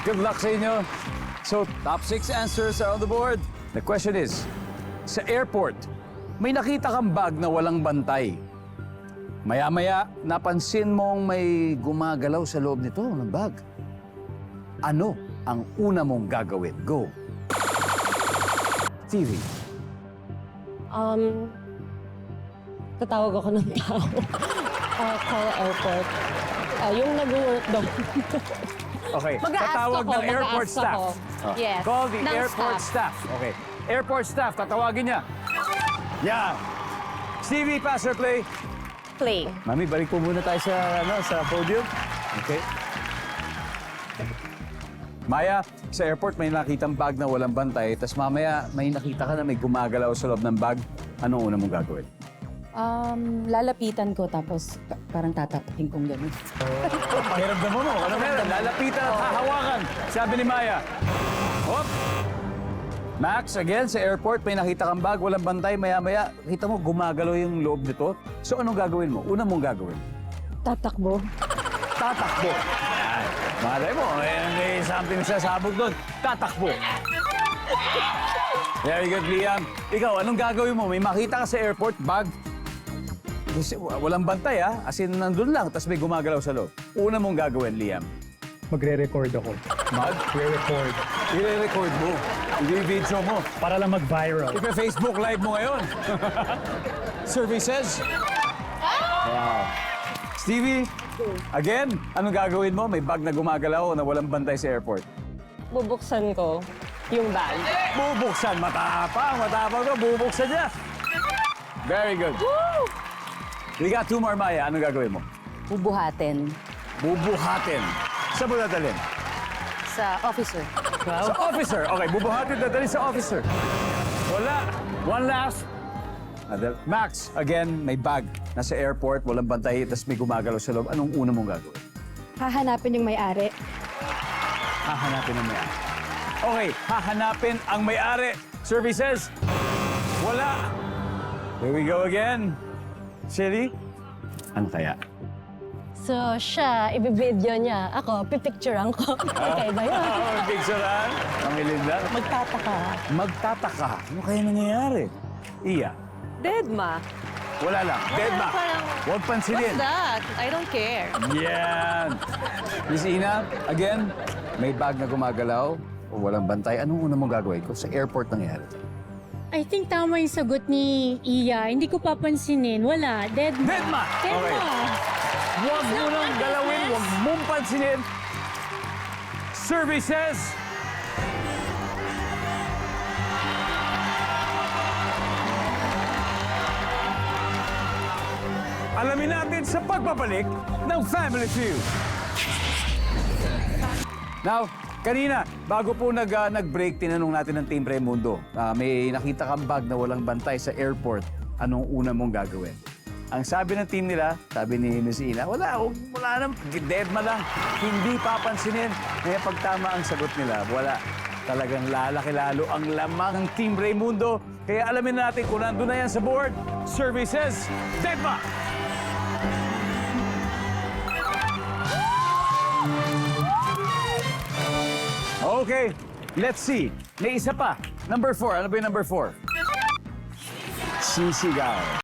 Good luck sa inyo. So, top 6 answers are on the board. The question is, sa airport, may nakita kang bag na walang bantay. Maya-maya, napansin mong may gumagalaw sa loob nito ng bag. Ano ang una mong gagawin? Go. TV. Tatawag ako ng tao. Call airport. Yung nag-work doon. Okay, Mag-a-ask tatawag ako, ng airport mag-a-ask staff. ako. Oh. Yes, Call the ng airport staff. Okay. Airport staff, tatawagin niya. Yeah. Stevie, pass or play? Play. Mami, balik po muna tayo sa podium. Okay. Maya, sa airport may nakitang bag na walang bantay, tapos mamaya may nakita ka na may gumagalaw sa loob ng bag. Anong una mong gagawin? Lalapitan ko tapos parang tatapakin kong gano'n. Pakiramdam mo. Ano meron? Lalapitan at hahawakan. Sabi ni Maya. Hop! Max, again, sa airport, may nakita kang bag, walang bantay, maya-maya, kita mo, gumagalaw yung loob nito. So, anong gagawin mo? Una mong gagawin? Tatakbo. Tatakbo. Yan. Malay mo, may something sa sabog doon. Tatakbo. Very good, Liam. Ikaw, anong gagawin mo? May makita ka sa airport, bag. Kasi walang bantay, ha? As in, nandun lang, tapos may gumagalaw sa loob. Una mong gagawin, Liam. Magre-record ako. Mag-record. I-record mo. I-video mo. Para lang mag-viral. Facebook Live mo ngayon. Services. Wow. Stevie, again, anong gagawin mo? May bag na gumagalaw na walang bantay sa airport. Bubuksan ko yung bag. Bubuksan. Matapang ko. Bubuksan niya. Very good. We got 2 more, Maya. Anong gagawin mo? Bubuhatin Bubuhatin. Saan mo dadalhin? sa officer. Sa officer. Okay, bubuhatin dadalhin sa officer. Wala. One last. Max, again, may bag. Nasa airport, walang bantay, tapos may gumagalaw sa loob. Anong una mong gagawin? Hahanapin yung may-ari. Hahanapin ang may-ari. Okay, hahanapin ang may-ari. Services? Wala. Here we go again. Shelly? Ano kaya? So, siya, ibibideo niya. Ako, pipicturean ko. Okay ba yun? Picturean? Ang ilinda? Magtataka. Magtataka. Ano kaya nangyayari? Iya. Deadma. Wala lang. Dead ma. parang- Huwag pansinin. What's that? I don't care. Yan. Miss Ina, again, may bag na gumagalaw o walang bantay. Anong una mong gagawin? Kung sa airport nangyari. I think tama yung sagot ni Iya. Hindi ko papansinin. Wala. Dead ma. Dead ma! Dead Okay. ma. Huwag mo nang galawin, huwag mong pansinin. Services. Alamin natin sa pagbabalik ng Family Feud. Now, kanina, bago po nag-break, tinanong natin ng Team Raimundo. May nakita kang bag na walang bantay sa airport. Anong una mong gagawin? Ang sabi ng team nila, sabi ni Miss Ina, wala nang, dead ma lang. Hindi papansinin. Kaya pag tama ang sagot nila, wala. Talagang lalaki lalo ang lamang ng Team Raimundo. Kaya alamin natin kung nandun na yan sa board. Services, dead ma! Okay, let's see. May isa pa. Number 4. Ano ba yung number 4? Sisigaw.